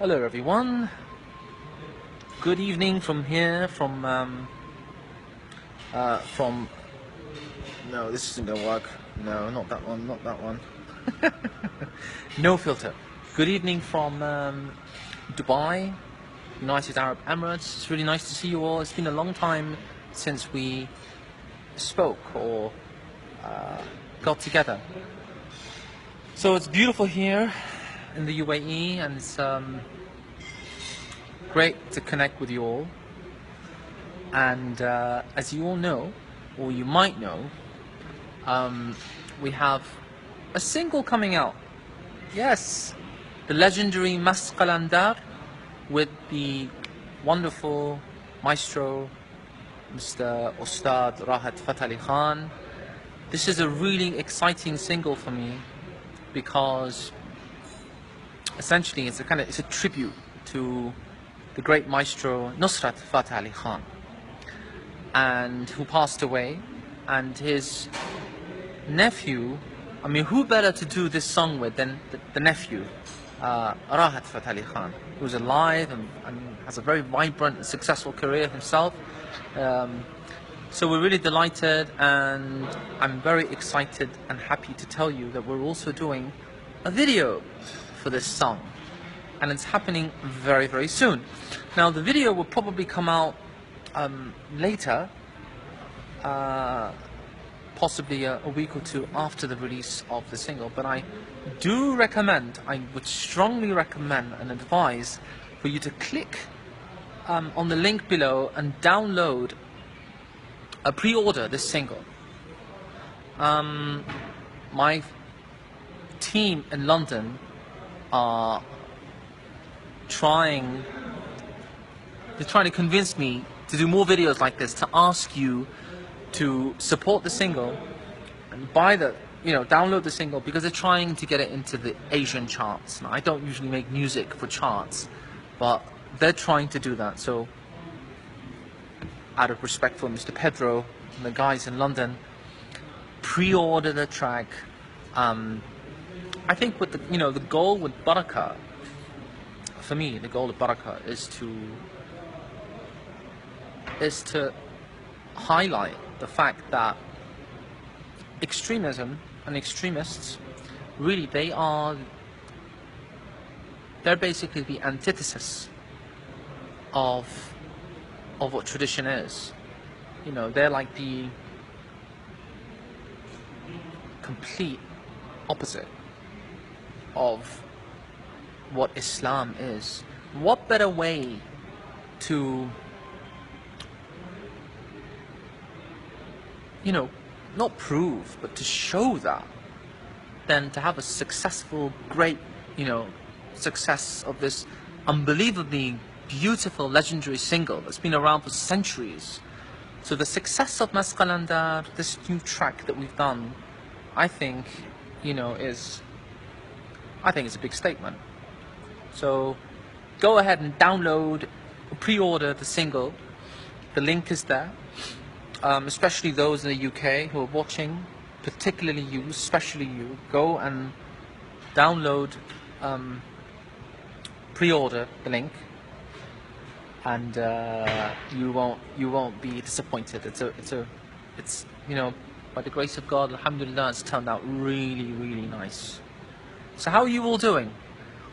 Hello everyone. Good evening from here, from no, this isn't gonna work. No, not that one, not that one. No filter. Good evening from Dubai, United Arab Emirates. It's really nice to see you all. It's been a long time since we spoke or got together. So it's beautiful here in the UAE, and it's great to connect with you all. And as you all know, or you might know, we have a single coming out. Yes, the legendary Mas Qalandar with the wonderful maestro, Mr. Ustad Rahat Fatali Khan. This is a really exciting single for me because essentially it's a tribute to the great maestro Nusrat Fateh Ali Khan, and who passed away, and his nephew. I mean, who better to do this song with than the nephew, Rahat Fateh Ali Khan, who's alive and has a very vibrant and successful career himself. So we're really delighted, and I'm very excited and happy to tell you that we're also doing a video for this song, and it's happening very, very soon. Now the video will probably come out later, possibly a week or two after the release of the single, but I would strongly recommend and advise for you to click on the link below and download pre-order this single. My team in London are trying to convince me to do more videos like this, to ask you to support the single and download the single, because they're trying to get it into the Asian charts. Now, I don't usually make music for charts, but they're trying to do that. So out of respect for Mr. Pedro and the guys in London, pre-order the track. I think with the goal with Barakah, for me, the goal of Barakah is to highlight the fact that extremism and extremists, really, they're basically the antithesis of what tradition is. They're like the complete opposite of what Islam is. What better way to not prove, but to show that, than to have a successful, great, success of this unbelievably beautiful, legendary single that's been around for centuries. So the success of Mas Qalandar, this new track that we've done, I think it's a big statement. So go ahead and download, pre-order the single. The link is there. Especially those in the UK who are watching, particularly you, especially you, go and download, pre-order the link, and you won't be disappointed. It's by the grace of God, alhamdulillah, it's turned out really, really nice. So how are you all doing?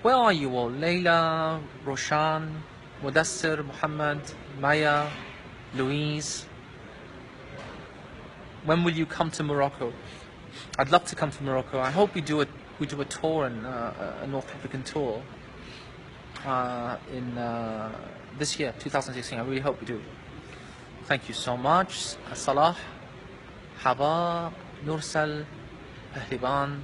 Where are you all? Layla, Roshan, Mudassir, Muhammad, Maya, Louise. When will you come to Morocco? I'd love to come to Morocco. I hope we do a tour, a North African tour, in this year, 2016. I really hope we do. Thank you so much. Salah, Haba, Nursal, Ahliban,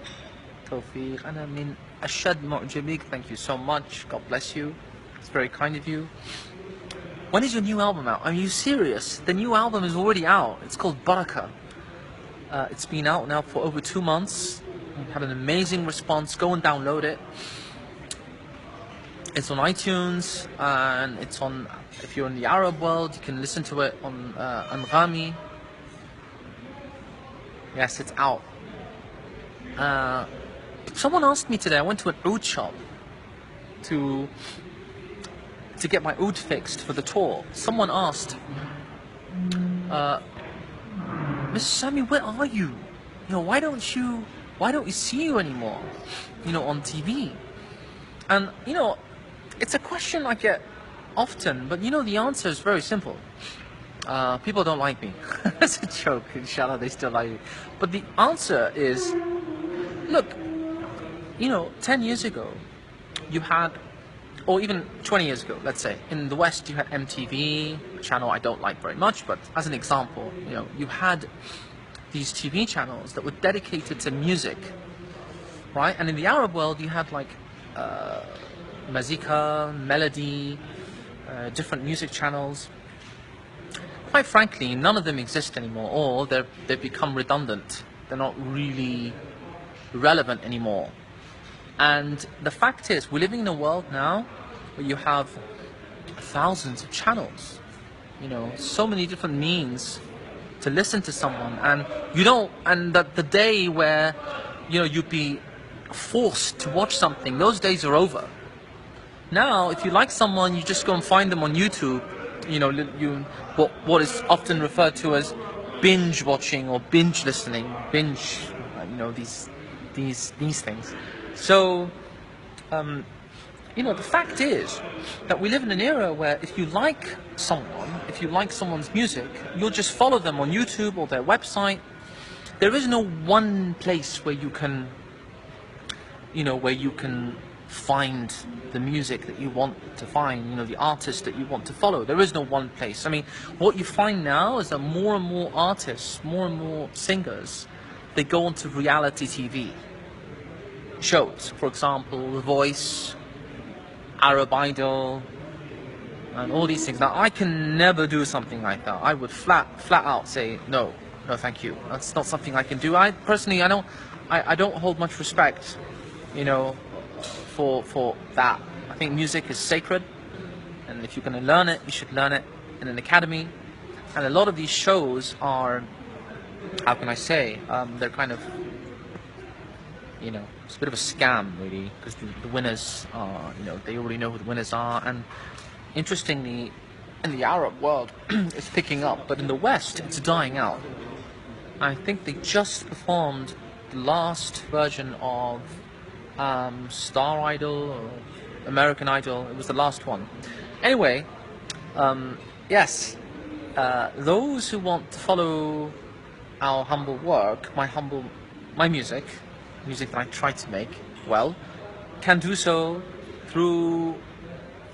Tawfiq, Ana min Ashad Mu'jabik. Thank you so much. God bless you. It's very kind of you. When is your new album out? Are you serious? The new album is already out. It's called Barakah. It's been out now for over 2 months. We've had an amazing response. Go and download it. It's on iTunes, and it's on, if you're in the Arab world, you can listen to it on Anghami. Yes, it's out. Someone asked me today, I went to an oud shop to to get my oud fixed for the tour, someone asked, Mr. Sami, where are you? You know, why don't we see you anymore? You know, on TV. And you know, it's a question I get often, but you know, the answer is very simple. People don't like me. That's a joke. Inshallah, they still like me. But the answer is, look, you know, 10 years ago, you had, or even 20 years ago, let's say, in the West, you had MTV, a channel I don't like very much, but as an example, you know, you had these TV channels that were dedicated to music, right? And in the Arab world, you had like Mazika, Melody, different music channels. Quite frankly, none of them exist anymore, or they've become redundant. They're not really relevant anymore. And the fact is, we're living in a world now where you have thousands of channels, you know, so many different means to listen to someone, and you don't, and that the day where, you know, you'd be forced to watch something, those days are over. Now, if you like someone, you just go and find them on YouTube. You know, what is often referred to as binge watching or binge listening, binge, you know, these things. So, you know, the fact is that we live in an era where if you like someone's music, you'll just follow them on YouTube or their website. There is no one place where you can, you know, where you can find the music that you want to find, you know, the artist that you want to follow. There is no one place. I mean, what you find now is that more and more artists, more and more singers, they go onto reality TV shows. For example, The Voice, Arab Idol, and all these things. Now, I can never do something like that. I would flat out say no, thank you. That's not something I can do. I personally, I don't hold much respect, you know, for that. I think music is sacred, and if you're going to learn it, you should learn it in an academy. And a lot of these shows are, how can I say, they're kind of, you know, it's a bit of a scam, really, because the winners are, you know, they already know who the winners are. And interestingly, in the Arab world, it's picking up, but in the West, it's dying out. I think they just performed the last version of Star Idol or American Idol. It was the last one. Anyway, yes, those who want to follow our humble work, my music that I try to make, well, can do so through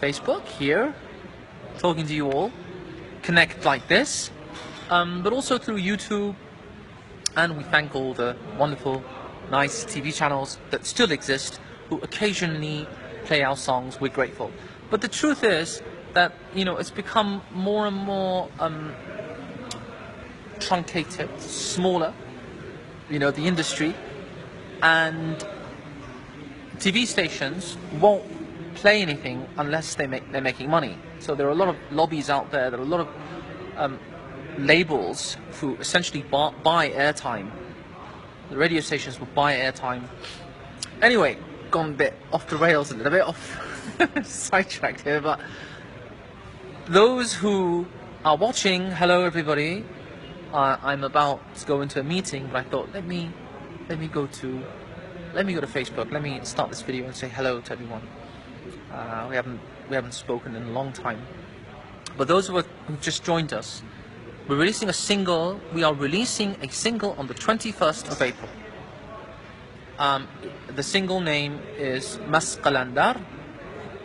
Facebook here, talking to you all, connect like this, but also through YouTube, and we thank all the wonderful, nice TV channels that still exist, who occasionally play our songs. We're grateful. But the truth is that, you know, it's become more and more truncated, smaller, you know, the industry, and TV stations won't play anything unless they're making money. So there are a lot of lobbies out there, there are a lot of labels who essentially buy airtime. The radio stations will buy airtime. Anyway, gone a bit off the rails, a little bit off sidetracked here, but those who are watching, hello everybody. I'm about to go into a meeting, but I thought let me go to Facebook. Let me start this video and say hello to everyone. We haven't spoken in a long time. But those who just joined us, we're releasing a single. We are releasing a single on the 21st of April. The single name is Masqalandar.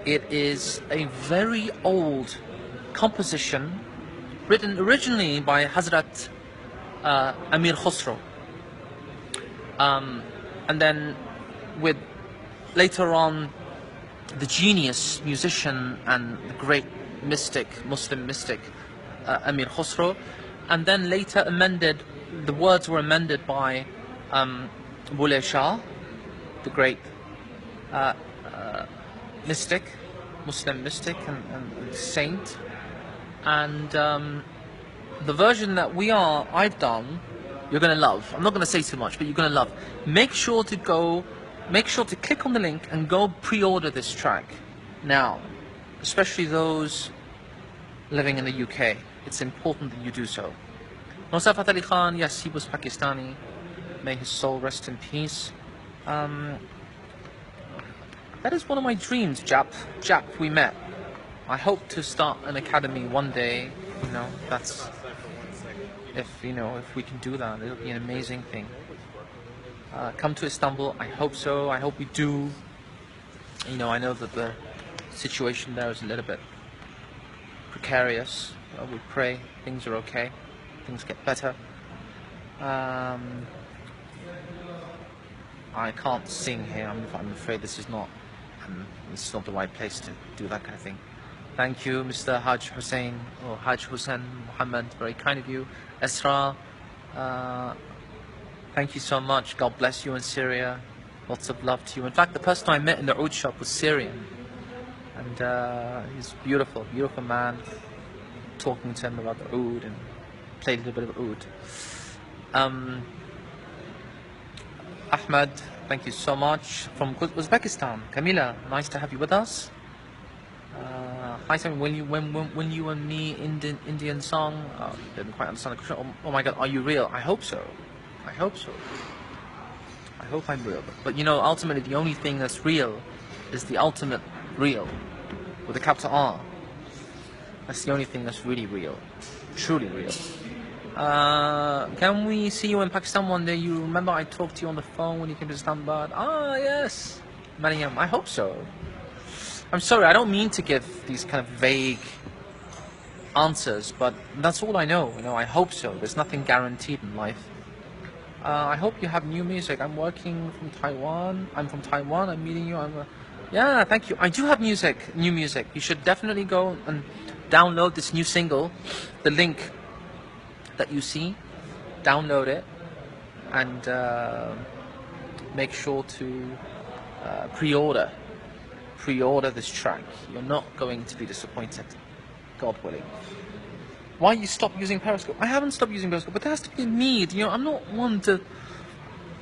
It is a very old composition written originally by Hazrat Amir Khosrow. And then with later on the genius musician and the great mystic, Muslim mystic, Amir Khosrow, and then later amended, the words were amended by Bulleh Shah, the great mystic, Muslim mystic and saint. And the version that I've done, you're going to love. I'm not going to say too much, but you're going to love. Make sure to click on the link and go pre-order this track now. especially those living in the UK. It's important that you do so. Nosafat Ali Khan, yes, he was Pakistani. May his soul rest in peace. That is one of my dreams, Jap, we met. I hope to start an academy one day. That's if we can do that, it'll be an amazing thing. Come to Istanbul. I hope so. I hope we do. I know that the situation there is a little bit precarious. We pray things are okay. Things get better. I can't sing here. I'm afraid this is not the right place to do that kind of thing. Thank you, Mr. Hajj Hussein or Hajj Hussein Muhammad. Very kind of you. Esra, thank you so much. God bless you in Syria. Lots of love to you. In fact, the person I met in the oud shop was Syrian, and he's beautiful, beautiful man. Talking to him about the oud and played a little bit of oud. Ahmed, thank you so much. From Uzbekistan, Kamila, nice to have you with us. Hi, Sammy, when you and me Indian song? Didn't quite understand the question. Oh my God, are you real? I hope so. I hope so. I hope I'm real. But ultimately, the only thing that's real is the ultimate real, with a capital R. That's the only thing that's really real, truly real. Can we see you in Pakistan one day? You remember I talked to you on the phone when you came to Islamabad? Ah, yes. Mariam, I hope so. I'm sorry, I don't mean to give these kind of vague answers, but that's all I know. I hope so. There's nothing guaranteed in life. I hope you have new music. I'm working from Taiwan. I'm from Taiwan. I'm meeting you. Yeah, thank you. I do have music, new music. You should definitely go and download this new single. The link that you see, download it, and make sure to pre-order this track. You're not going to be disappointed, God willing. Why you stop using Periscope? I haven't stopped using Periscope, but there has to be a need. I'm not one to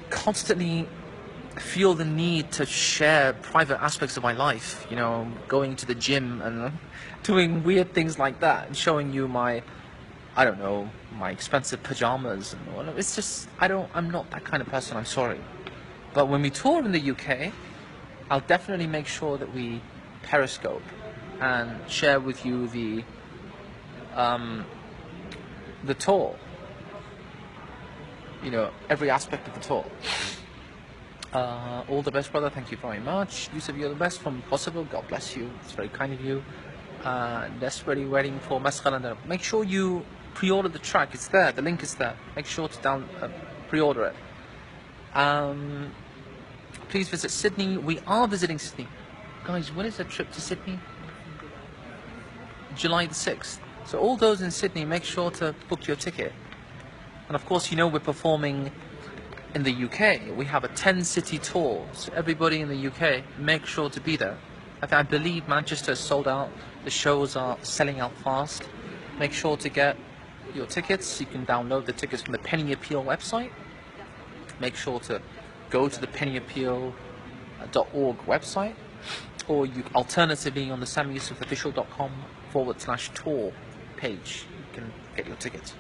constantly feel the need to share private aspects of my life. Going to the gym and doing weird things like that and showing you my expensive pajamas and all. It's just I'm not that kind of person. I'm sorry, but when we tour in the UK, I'll definitely make sure that we Periscope and share with you the tour. Every aspect of the tour. All the best, brother. Thank you very much. Yusuf, you're the best from Kosovo. God bless you. It's very kind of you. Desperately waiting for Maskalanda. Make sure you pre-order the track. It's there. The link is there. Make sure to pre-order it. Please visit Sydney. We are visiting Sydney. Guys, when is the trip to Sydney? July the 6th. So all those in Sydney, make sure to book your ticket. And of course, we're performing in the UK. We have a 10-city tour. So everybody in the UK, make sure to be there. I believe Manchester is sold out. The shows are selling out fast. Make sure to get your tickets. You can download the tickets from the Penny Appeal website. Make sure to go to the pennyappeal.org website, or you alternatively on the samiyusufofficial.com/tour page, you can get your tickets.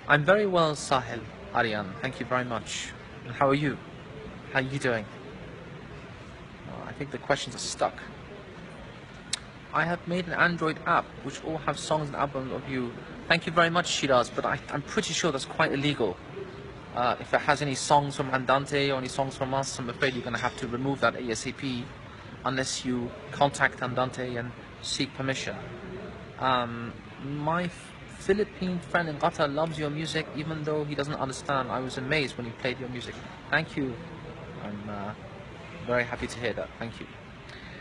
I'm very well, Sahil Aryan. Thank you very much. And how are you? How are you doing? I think the questions are stuck. I have made an Android app which all have songs and albums of you. Thank you very much, Shiraz, but I'm pretty sure that's quite illegal. If it has any songs from Andante or any songs from us, I'm afraid you're going to have to remove that ASAP unless you contact Andante and seek permission. My Philippine friend in Qatar loves your music even though he doesn't understand. I was amazed when he played your music. Thank you. I'm very happy to hear that. Thank you.